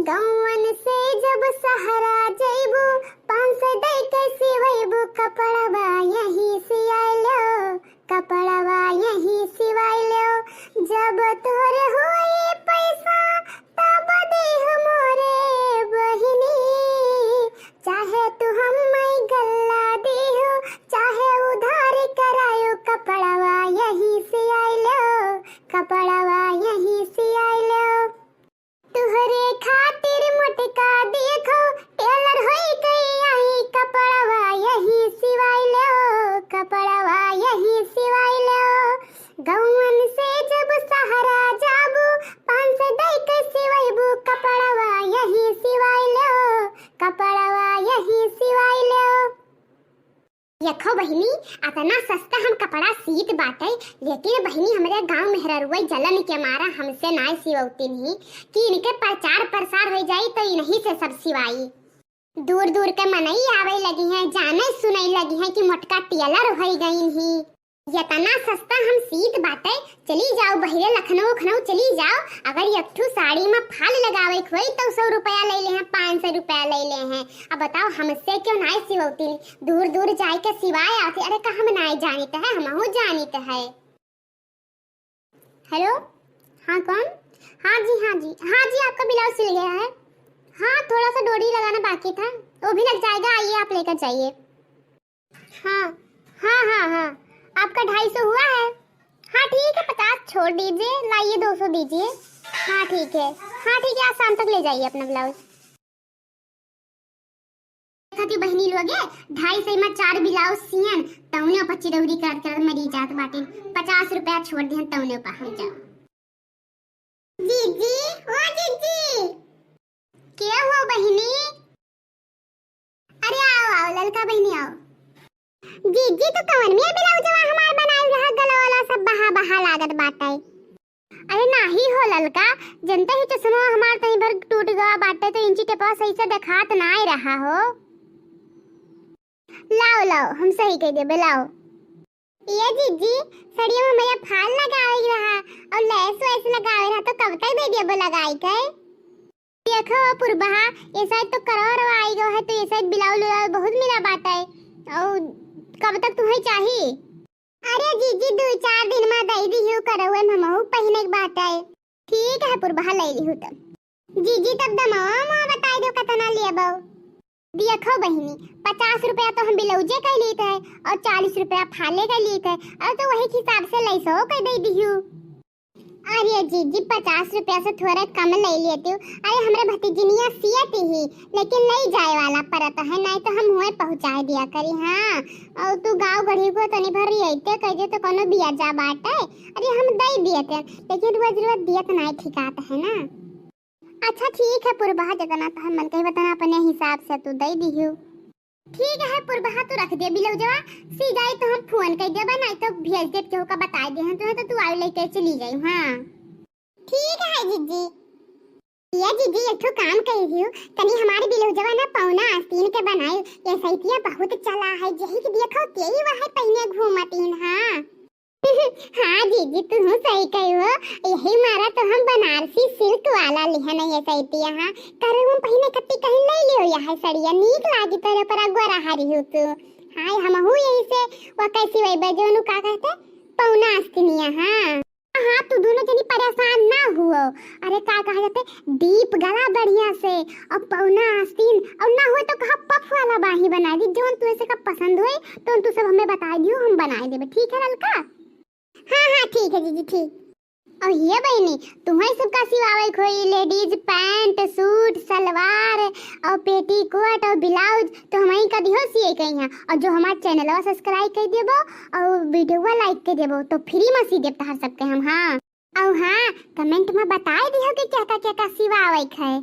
गौवन से जब सहारा जइबू 500 दई के सिवैबू कपड़वा यही सियालो कपड़वा यही सिवाइलो जब तोरे होई पैसा तब देह मोरे बहिनी चाहे तू हम्मई गल्ला देहो चाहे उधार करायो कपड़वा यही सियालो कपड़वा यही सियालो तुहरे खातिर मोटका देखो टेलर होई गई आई कपड़वा यही सिवाइलो कपड़वा यही सिवाइलो गौवन से जब सहारा जाबू 500 दई के सिवैबू कपड़वा यही सिवाइलो कपड़वा यही सिवाइलो यखो बहिनी अतना सस्ता हम कपड़ा सीत बाटे लेकिन बहिनी हमारे गांव में हररुई जलन के मारा हमसे नाय सिवौती नहीं कि इनके प्रचार प्रसार हो जाई तो इन्हीं से सब सिवाई दूर दूर के मनई आवे लगी हैं जाने सुनई लगी हैं कि मोटका टेलर हो गई ही यतना सस्ता हम सीत बाटे चली जाओ बहिरे लखनऊ खनऊ चली जाओ अगर एकठू साड़ी में फाल लगावे खोई तो 100 रुपया ले ले हैं 500 रुपया ले ले हैं अब बताओ हमसे क्यों नाय सिवौती दूर दूर जाए के सिवाय आते अरे का हम नाय जानित है हमहू जानित है। हेलो हाँ कौन हाँ जी आपका ब्लाउज सिल गया है। हाँ थोड़ा सा डोरी लगाना बाकी था वो भी लग जाएगा आइए आप लेकर जाइए। हाँ आपका 250 हुआ है। हाँ ठीक है 50 छोड़ दीजिए लाइए 200 दीजिए। हाँ ठीक है आप शाम तक ले जाइए अपना ब्लाउज। बहनी लोगे 250 में 4 ब्लाउज सियन तौने पर चिरौरी कर मरी जात बाटी 50 रुपया छोड़ दिहन तौने पर हम जाओ। जीजी ओ जीजी क्या हुआ बहनी? अरे आओ ललका बहनी आओ। जीजी तो कवन में ब्लाउजवा हमार बनाई रहा गला वाला सब बहा लागत बाटे। अरे नाही हो ललका जनता ही चश्मा हमार तहीं भर टूट गया बाटे तो इंची टेपा सही से दिखात ना ही रहा हो। लाओ हम सही कह देबे लाओ। ये जीजी सड़ियों में भैया फाल लगावे रहा और लैस वैस लगावे रहा तो कब तक दे देबो लगाई के? देखो पुरबहा ये साइड तो करवा आई गो है तो ये साइड ब्लाउज बहुत मिला बात है और कब तक तुम्हें चाहिए? अरे जीजी 2-4 दिन में दई दियो करवे हमहु पहिने के बात है। ठीक है पुरबहा ले लिहु तब। जीजी तब दमवा बताई दो कितना लेबो। देखो बहिनी 50 रुपया तो हम ब्लाउजे का लेते हैं और 40 रुपया फाले का लेते हैं और तो वही हिसाब से लैसो कर दे दियो। अरे जीजी 50 रुपया से थोड़ा कम ले लेती हूँ। अरे हमारे भतीजनिया सियती ही लेकिन नहीं जाए वाला परत है नहीं तो हम हुए पहुँचा दिया करी। हाँ और तू गाँव गढ़ी को तनी भर अइते कह दे तो कोनो बिया जा बाटे अरे हम दई दियते लेकिन रोज रोज दियत नहीं ठिकात है ना। अच्छा ठीक है पुरबहा जतना तो हम मन कही बताना अपने हिसाब से तू दई दियो। ठीक है पुरबहा तू रख दे ब्लाउजवा सी जाए तो हम फोन कर देबा नहीं तो भेज दे केहू का बता दे तो तू आवे लेके चली जाई। हां ठीक है जीजी। ये जीजी एक तो काम कर रही हूं तनी हमारे ब्लाउजवा ना पौना आस्तीन के बनाई ये सैतिया बहुत चला है यही के देखो तेरी वहां पहने घूमतीन। हां हाँ जीजी तुम सही कहो यही मारा तो हम बनारसी सिल्क वाला लिहन ये सैतिया। हां करे हम पहने कत्ती कहीं ले लियो यह सड़िया नीक लागी तोरे पर गोरा हारी हो तू। हां हमहु यही से वो कैसी वही बजोनु का कहते पौना आस्तीनिया। हां तू दोनों जनी परेशान ना हुओ। अरे का कहा जाते दीप गला बढ़िया से और पौना आस्तीन और ना हो तो कहा पफ वाला बाही बना दी जोन तू ऐसे का पसंद होए तो तू सब हमें बता दियो हम बनाए देबे। ठीक है ललका? हाँ ठीक है जीजी ठीक। और ये बहनी तुम्हें सबका सिवावे कोई लेडीज पैंट सूट सलवार और पेटीकोट और ब्लाउज तो हमें का दिहो सिए कहीं हैं और जो हमारे चैनल सब्सक्राइब कर देबो और वीडियो लाइक कर देबो तो फ्री में सी देब तहर सबके हम। हाँ और हाँ कमेंट में बताए दिहो कि क्या क्या सिवावे है।